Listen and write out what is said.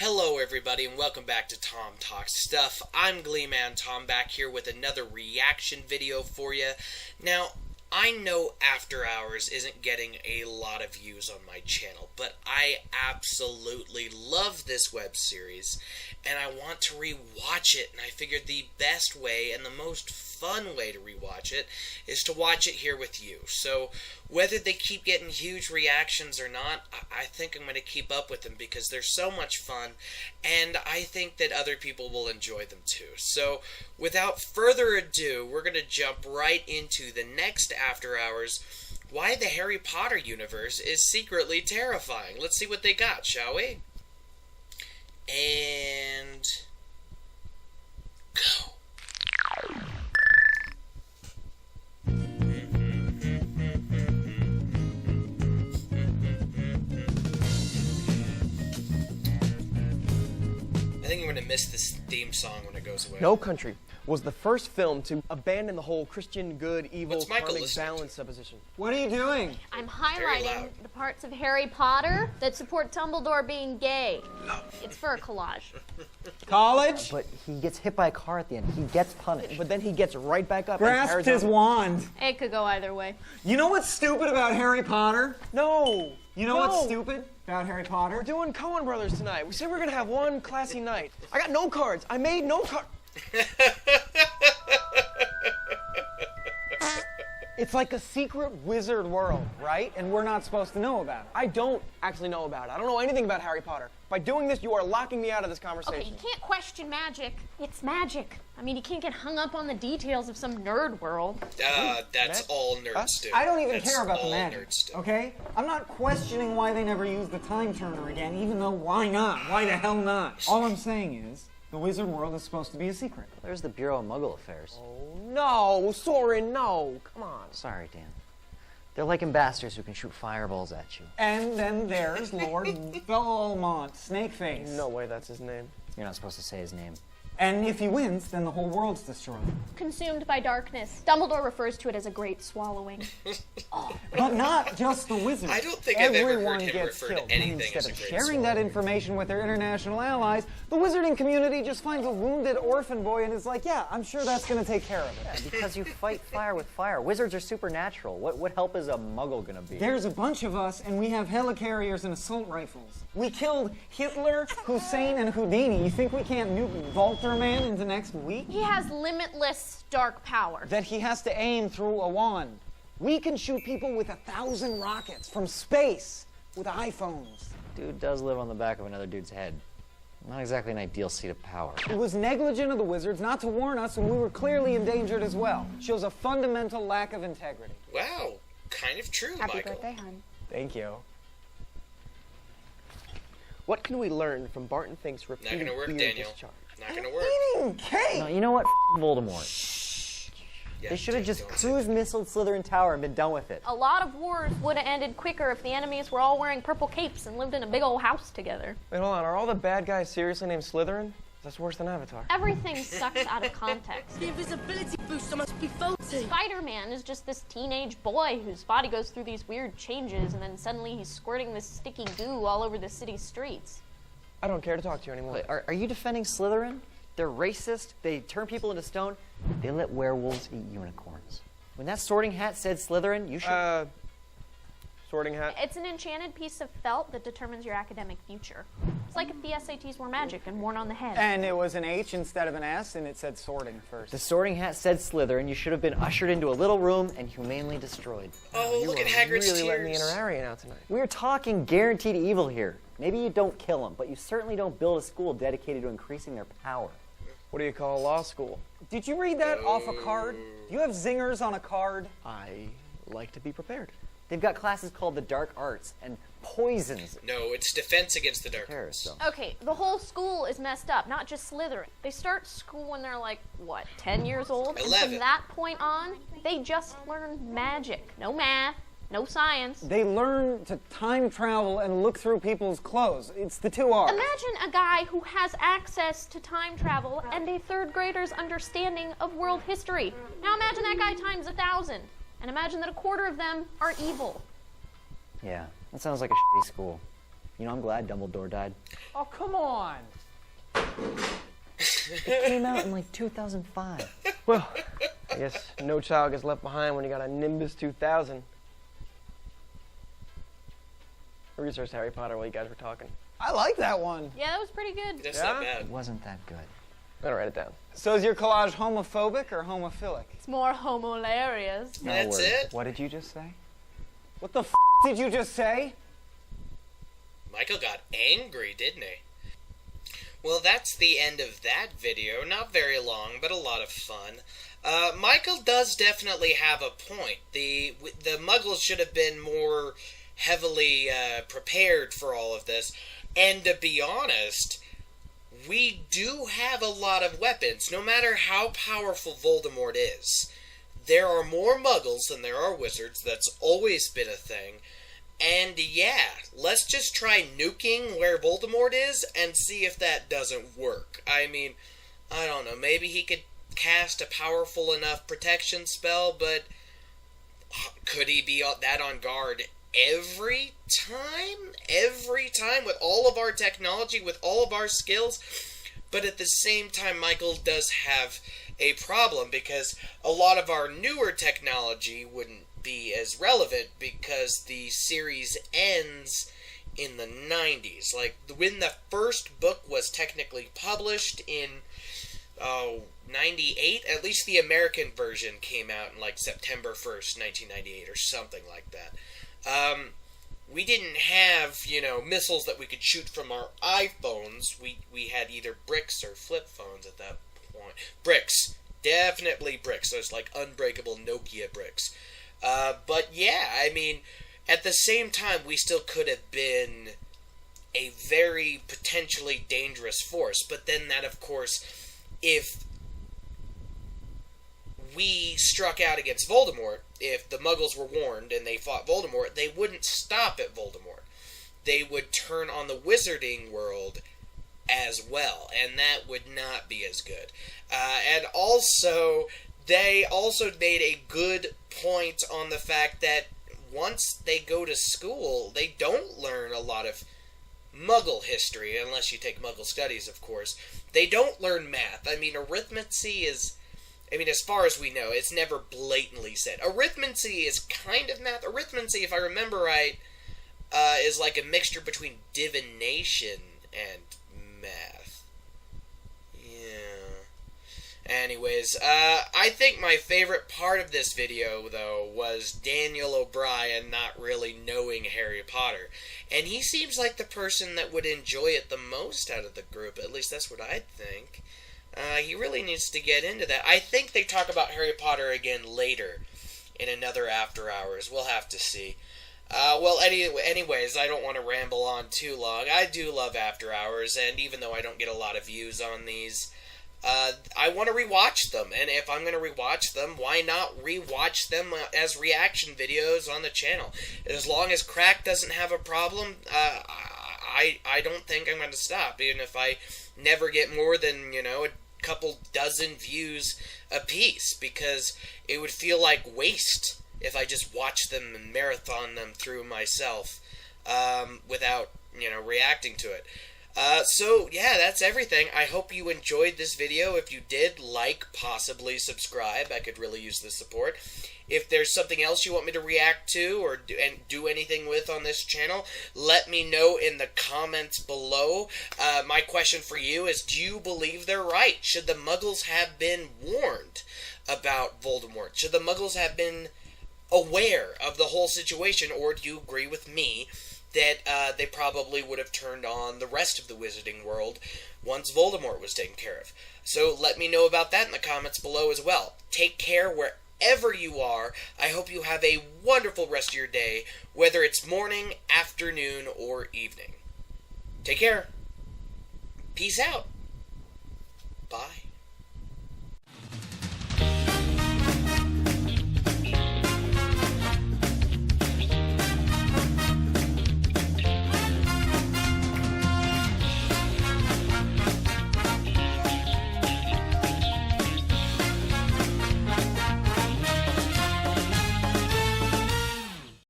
Hello everybody and welcome back to Thom Talks Stuff. I'm Gleeman Thom back here with another reaction video for you. Now, I know After Hours isn't getting a lot of views on my channel, but I absolutely love this web series and I want to rewatch it, and I figured the best way and the most fun way to rewatch it is to watch it here with you. So whether they keep getting huge reactions or not, I think I'm going to keep up with them because they're so much fun, and I think that other people will enjoy them too. So without further ado, we're going to jump right into the next After Hours, why the Harry Potter universe is secretly terrifying. Let's see what they got, shall we? And go. I think I'm going to miss this theme song when it goes away. No Country was the first film to abandon the whole Christian good, evil, karmic balance supposition. What are you doing? I'm highlighting the parts of Harry Potter that support Dumbledore being gay. It's for a collage. College? But he gets hit by a car at the end. He gets punished. But then he gets right back up Grasped and his wand. It could go either way. You know what's stupid about Harry Potter? No! You know what's stupid about Harry Potter? We're doing Coen Brothers tonight. We said we were gonna have one classy night. I got no cards. I made no cards. It's like a secret wizard world, right? And we're not supposed to know about it. I don't actually know about it. I don't know anything about Harry Potter. By doing this, you are locking me out of this conversation. Okay, you can't question magic. It's magic. I mean, you can't get hung up on the details of some nerd world. That's all nerds do. I don't even care about the magic, okay? I'm not questioning why they never used the time turner again, even though why not? Why the hell not? All I'm saying is, the wizard world is supposed to be a secret. There's the Bureau of Muggle Affairs. Oh, no, Soren, no. Come on. Sorry, Dan. They're like ambassadors who can shoot fireballs at you. And then there's Lord Belmont, Snakeface. No way that's his name. You're not supposed to say his name. And if he wins, then the whole world's destroyed. Consumed by darkness. Dumbledore refers to it as a great swallowing. But not just the wizards. I don't think I've ever Everyone heard him gets refer killed. to anything Instead as a of great sharing that information with their international allies, the wizarding community just finds a wounded orphan boy and is like, yeah, I'm sure that's going to take care of it. Yeah, because you fight fire with fire. Wizards are supernatural. What help is a muggle gonna be? There's a bunch of us, and we have helicarriers and assault rifles. We killed Hitler, Hussein, and Houdini. You think we can't nuke Volterman into next week? He has limitless dark power. That he has to aim through a wand. We can shoot people with 1,000 rockets from space with iPhones. Dude does live on the back of another dude's head. Not exactly an ideal seat of power. It was negligent of the wizards not to warn us when we were clearly endangered as well. Shows a fundamental lack of integrity. Wow, kind of true, Happy Michael. birthday, hon. Thank you. What can we learn from Barton Fink's repeated Not gonna work, beer Daniel. discharge? Not gonna work. Eating cake! No, you know what? Voldemort. Yeah, They should have just don't- cruise missiled Slytherin Tower and been done with it. A lot of wars would have ended quicker if the enemies were all wearing purple capes and lived in a big old house together. Wait, hold on. Are all the bad guys seriously named Slytherin? That's worse than Avatar. Everything sucks out of context. The invisibility booster must be faulty. Spider-Man is just this teenage boy whose body goes through these weird changes, and then suddenly he's squirting this sticky goo all over the city's streets. I don't care to talk to you anymore. Wait, are you defending Slytherin? They're racist, they turn people into stone, they let werewolves eat unicorns. When that sorting hat said Slytherin, you should... Sorting hat? It's an enchanted piece of felt that determines your academic future. It's like if the SATs were magic and worn on the head. And it was an H instead of an S, and it said sorting first. The sorting hat said Slytherin, you should have been ushered into a little room and humanely destroyed. Oh, look at Hagrid's really letting the tears. inner Arian out tonight. We're talking guaranteed evil here. Maybe you don't kill them, but you certainly don't build a school dedicated to increasing their power. What do you call a law school? Did you read that off a card? Do you have zingers on a card? I like to be prepared. They've got classes called the dark arts and poisons. No, it's defense against the dark Terrorists, arts. though. Okay, the whole school is messed up, not just Slytherin. They start school when they're like, what, 10 years old? 11. And from that point on, they just learn magic. No math, no science. They learn to time travel and look through people's clothes. It's the 2 R's. Imagine a guy who has access to time travel and a third grader's understanding of world history. Now imagine that guy times 1,000. And imagine that a quarter of them are evil. Yeah, that sounds like a shitty school. You know, I'm glad Dumbledore died. Oh, come on. It came out in like 2005. Well, I guess no child gets left behind when you got a Nimbus 2000. I researched Harry Potter while you guys were talking. I like that one. Yeah, that was pretty good. That's not bad. It wasn't that good. I'm gonna write it down. So is your collage homophobic or homophilic? It's more hilarious. That's it? What did you just say? What the f did you just say? Michael got angry, didn't he? Well, that's the end of that video. Not very long, but a lot of fun. Michael does definitely have a point. The Muggles should have been more heavily prepared for all of this. And to be honest, we do have a lot of weapons. No matter how powerful Voldemort is, there are more Muggles than there are wizards. That's always been a thing. And yeah, let's just try nuking where Voldemort is and see if that doesn't work. I mean, I don't know, maybe he could cast a powerful enough protection spell, but could he be that on guard every time? Every time with all of our technology, with all of our skills? But at the same time, Michael does have a problem because a lot of our newer technology wouldn't be as relevant because the series ends in the 90s. Like, when the first book was technically published in 98, at least the American version came out in like September 1st, 1998 or something like that. We didn't have, you know, missiles that we could shoot from our iPhones. We had either bricks or flip phones at that point. Bricks. Definitely bricks. Those like unbreakable Nokia bricks. But yeah, I mean, at the same time, we still could have been a very potentially dangerous force. But then that, of course, if we struck out against Voldemort, if the Muggles were warned and they fought Voldemort, they wouldn't stop at Voldemort. They would turn on the wizarding world as well, and that would not be as good. And also, they also made a good point on the fact that once they go to school, they don't learn a lot of Muggle history, unless you take Muggle studies, of course. They don't learn math. I mean, arithmancy is... I mean, as far as we know, it's never blatantly said. Arithmancy is kind of math. Arithmancy, if I remember right, is like a mixture between divination and math. Yeah. Anyways, I think my favorite part of this video, though, was Daniel O'Brien not really knowing Harry Potter. And he seems like the person that would enjoy it the most out of the group. At least that's what I think. He really needs to get into that. I think they talk about Harry Potter again later in another After Hours. We'll have to see. Well, anyways, I don't want to ramble on too long. I do love After Hours, and even though I don't get a lot of views on these, I want to rewatch them. And if I'm going to rewatch them, why not rewatch them as reaction videos on the channel? As long as Crack doesn't have a problem, I don't think I'm going to stop, even if I never get more than, you know, a couple dozen views a piece, because it would feel like waste if I just watched them and marathon them through myself without, you know, reacting to it. So, yeah, that's everything. I hope you enjoyed this video. If you did, like, possibly subscribe. I could really use the support. If there's something else you want me to react to or do anything with on this channel, let me know in the comments below. My question for you is, do you believe they're right? Should the Muggles have been warned about Voldemort? Should the Muggles have been aware of the whole situation? Or do you agree with me that they probably would have turned on the rest of the wizarding world once Voldemort was taken care of? So let me know about that in the comments below as well. Take care wherever you are. I hope you have a wonderful rest of your day, whether it's morning, afternoon, or evening. Take care. Peace out. Bye.